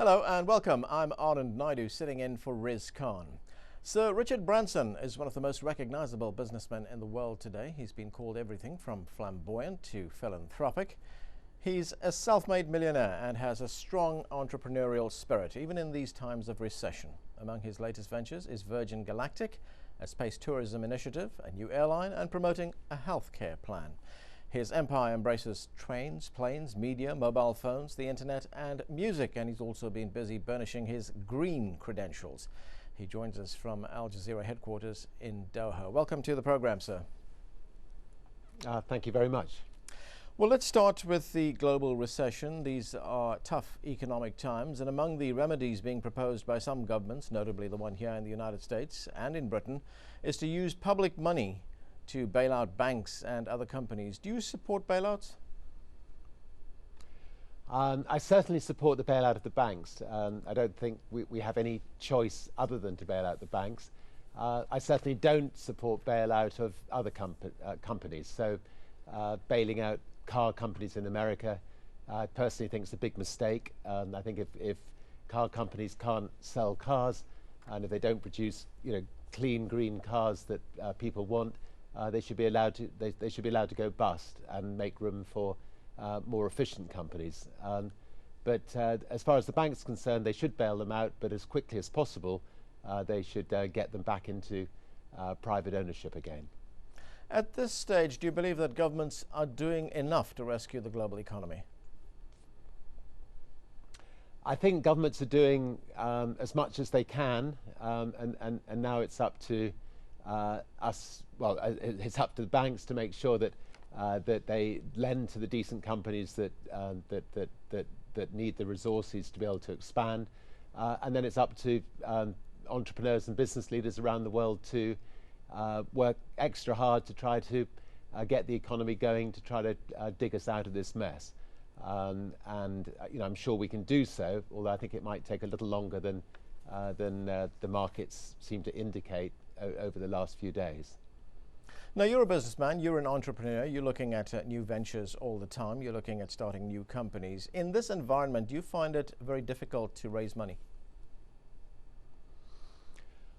Hello and welcome. I'm Anand Naidu sitting in for Riz Khan. Sir Richard Branson is one of the most recognizable businessmen in the world today. He's been called everything from flamboyant to philanthropic. He's a self-made millionaire and has a strong entrepreneurial spirit, even in these times of recession. Among his latest ventures is Virgin Galactic, a space tourism initiative, a new airline, and promoting a healthcare plan. His empire embraces trains, planes, media, mobile phones, the internet, and music, and he's also been busy burnishing his green credentials. He joins us from Al Jazeera headquarters in Doha. Welcome to the program, sir. Thank you very much. Well, let's start with the global recession. These are tough economic times, and among the remedies being proposed by some governments, notably the one here in the United States and in Britain, is to use public money to bail out banks and other companies. Do you support bailouts? I certainly support the bailout of the banks. I don't think we have any choice other than to bail out the banks. I certainly don't support bailout of other companies. So bailing out car companies in America, I personally think it's a big mistake. I think if car companies can't sell cars, and if they don't produce clean green cars that people want, they should be allowed to go bust and make room for more efficient companies. But as far as the bank's concerned, they should bail them out, but as quickly as possible, they should get them back into private ownership again. At this stage, do you believe that governments are doing enough to rescue the global economy? I think governments are doing as much as they can, and now it's up to us. Well, it's up to the banks to make sure that that they lend to the decent companies that need the resources to be able to expand, and then it's up to entrepreneurs and business leaders around the world to work extra hard to try to get the economy going, to try to dig us out of this mess. And I'm sure we can do so, although I think it might take a little longer than the markets seem to indicate over the last few days. Now, you're a businessman, you're an entrepreneur, you're looking at new ventures all the time, you're looking at starting new companies. In this environment, do you find it very difficult to raise money?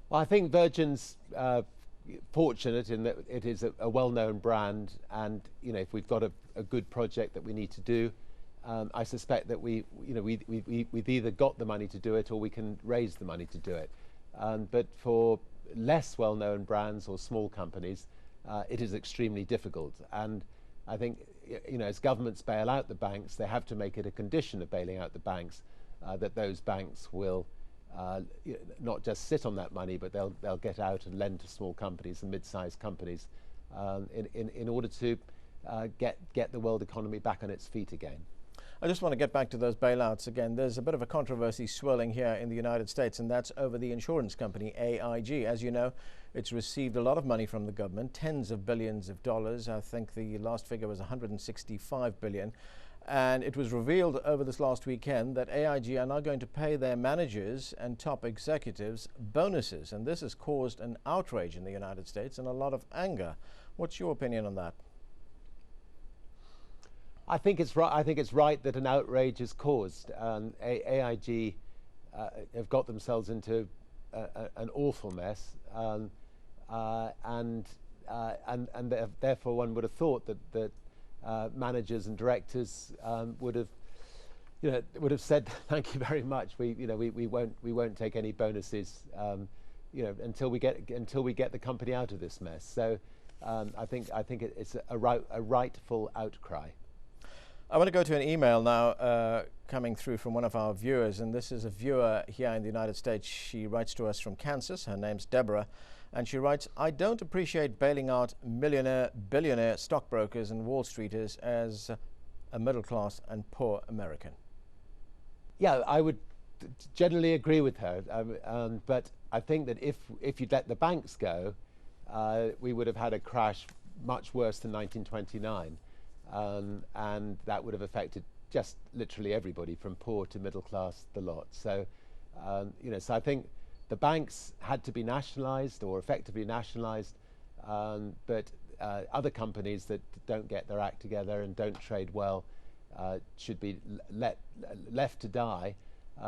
Well, I think Virgin's fortunate in that it is a well-known brand, and if we've got a good project that we need to do, I suspect that we've either got the money to do it or we can raise the money to do it. But for less well-known brands or small companies, it is extremely difficult. And I think as governments bail out the banks, they have to make it a condition of bailing out the banks that those banks will not just sit on that money, but they'll get out and lend to small companies and mid-sized companies in order to get the world economy back on its feet again. I just want to get back to those bailouts again. There's a bit of a controversy swirling here in the United States, and that's over the insurance company AIG. As you know, it's received a lot of money from the government, tens of billions of dollars. I think the last figure was 165 billion. And it was revealed over this last weekend that AIG are now going to pay their managers and top executives bonuses. And this has caused an outrage in the United States and a lot of anger. What's your opinion on that? I think it's right that an outrage is caused. AIG have got themselves into an awful mess, and therefore one would have thought that managers and directors would have said thank you very much. We won't take any bonuses until we get the company out of this mess. So I think it's a rightful outcry. I want to go to an email now coming through from one of our viewers, and this is a viewer here in the United States. She writes to us from Kansas. Her name's Deborah, and she writes, I don't appreciate bailing out millionaire, billionaire stockbrokers and Wall Streeters as a middle class and poor American. Yeah, I would generally agree with her, but I think that if you'd let the banks go, we would have had a crash much worse than 1929. And that would have affected just literally everybody from poor to middle class, the lot. So, so I think the banks had to be nationalized or effectively nationalized, but other companies that don't get their act together and don't trade well should be left to die.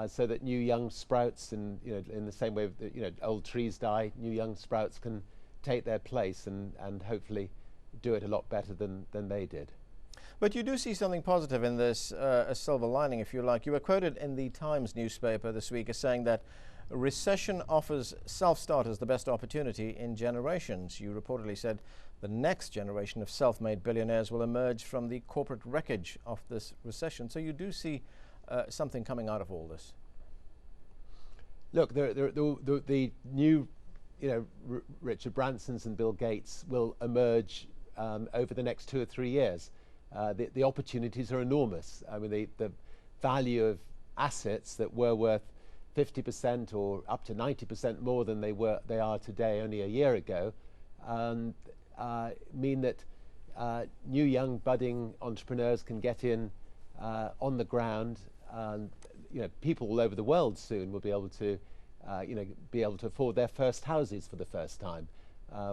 so that new young sprouts, and in the same way that old trees die, new young sprouts can take their place and hopefully do it a lot better than they did. But you do see something positive in this, a silver lining, if you like. You were quoted in the Times newspaper this week as saying that a recession offers self-starters the best opportunity in generations. You reportedly said the next generation of self-made billionaires will emerge from the corporate wreckage of this recession. So you do see something coming out of all this. Look, the new, Richard Bransons and Bill Gates will emerge over the next 2 or 3 years. The opportunities are enormous. I mean, the value of assets that were worth 50% or up to 90% more than they are today only a year ago, mean that new young budding entrepreneurs can get in on the ground. People all over the world soon will be able to afford their first houses for the first time,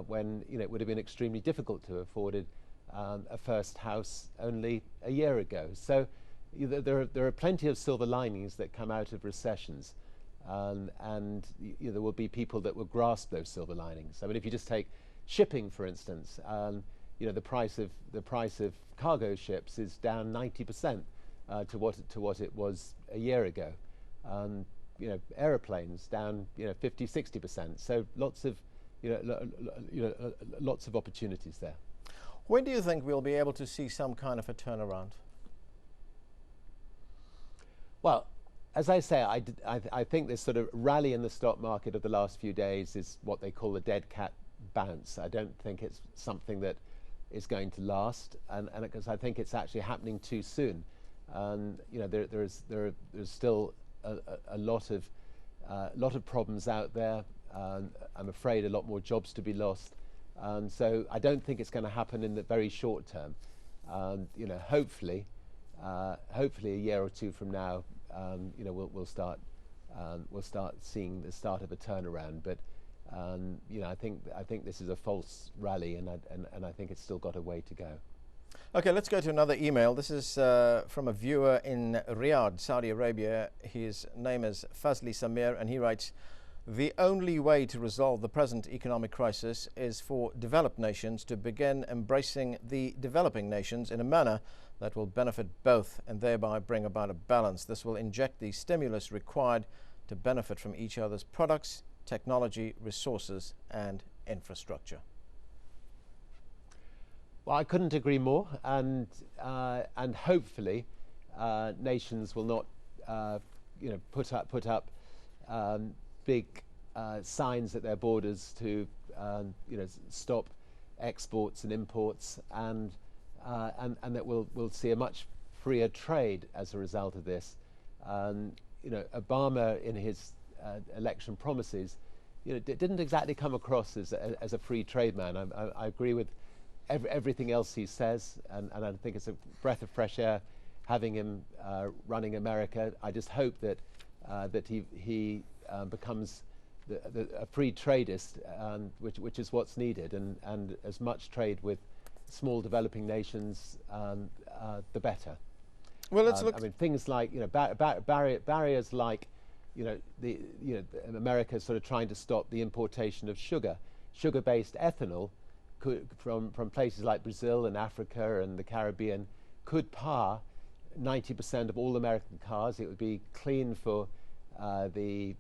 when it would have been extremely difficult to afford a first house only a year ago. So there are plenty of silver linings that come out of recessions, and there will be people that will grasp those silver linings. I mean, if you just take shipping, for instance, the price of cargo ships is down 90% to what it was a year ago. Aeroplanes down 50-60%. So lots of opportunities there. When do you think we'll be able to see some kind of a turnaround? Well, as I say, I think this sort of rally in the stock market of the last few days is what they call a dead cat bounce. I don't think it's something that is going to last, and because I think it's actually happening too soon. There's still a lot of problems out there. I'm afraid a lot more jobs to be lost. So I don't think it's going to happen in the very short term. Hopefully a year or two from now, we'll start seeing the start of a turnaround. But I think this is a false rally, and I think it's still got a way to go. Okay, let's go to another email. This is from a viewer in Riyadh, Saudi Arabia. His name is Fazli Samir, and he writes, "The only way to resolve the present economic crisis is for developed nations to begin embracing the developing nations in a manner that will benefit both and thereby bring about a balance. This will inject the stimulus required to benefit from each other's products, technology, resources, and infrastructure." Well, I couldn't agree more, and hopefully nations will not put up big signs at their borders to stop exports and imports, and that we'll see a much freer trade as a result of this. Obama, in his election promises, didn't exactly come across as a free trade man. I agree with everything else he says, and I think it's a breath of fresh air having him running America. I just hope that he becomes a free tradist, which is what's needed, and as much trade with small developing nations, the better. Well, let's look. I mean, things like barriers like America sort of trying to stop the importation of sugar-based ethanol from places like Brazil and Africa and the Caribbean could power 90% of all American cars. It would be clean for the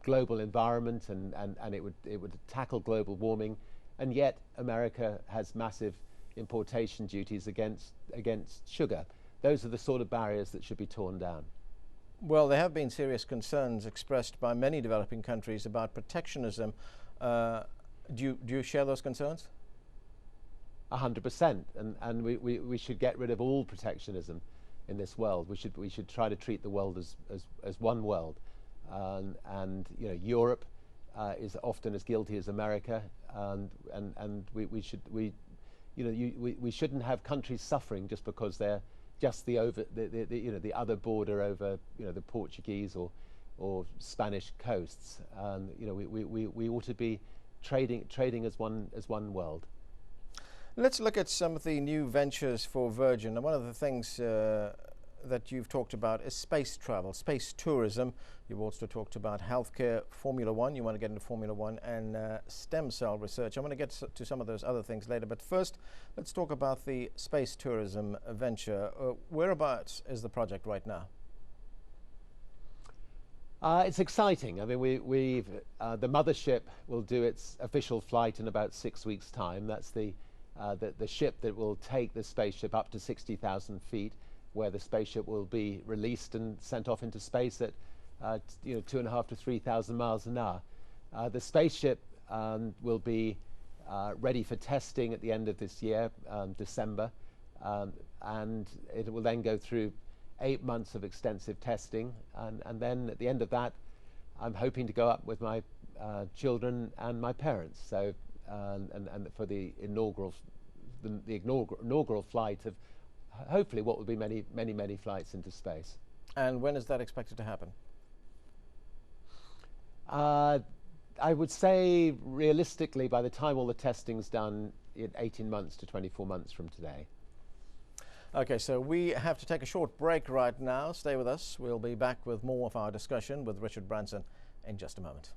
global environment, and it would tackle global warming, and yet America has massive importation duties against sugar. Those are the sort of barriers that should be torn down. Well, there have been serious concerns expressed by many developing countries about protectionism. Do you share those concerns? 100%, and we should get rid of all protectionism in this world. We should try to treat the world as one world, and Europe is often as guilty as America, and we shouldn't have countries suffering just because they're just the other border over the Portuguese or Spanish coasts. We ought to be trading as one world. Let's look at some of the new ventures for Virgin. And one of the things that you've talked about is space travel, space tourism. You've also talked about healthcare, Formula One. You want to get into Formula One and stem cell research. I'm going to get to some of those other things later. But first, let's talk about the space tourism venture. Whereabouts is the project right now? It's exciting. I mean, the mothership will do its official flight in about 6 weeks' time. That's the ship that will take the spaceship up to 60,000 feet, where the spaceship will be released and sent off into space at 2.5 to 3,000 miles an hour. The spaceship will be ready for testing at the end of this year, December, and it will then go through 8 months of extensive testing, and then at the end of that, I'm hoping to go up with my children and my parents. So, and for the inaugural flight of hopefully what will be many flights into space. And when is that expected to happen? I would say realistically, by the time all the testing's done, in 18 months to 24 months from today. Okay, so we have to take a short break right now. Stay with us. We'll be back with more of our discussion with Richard Branson in just a moment.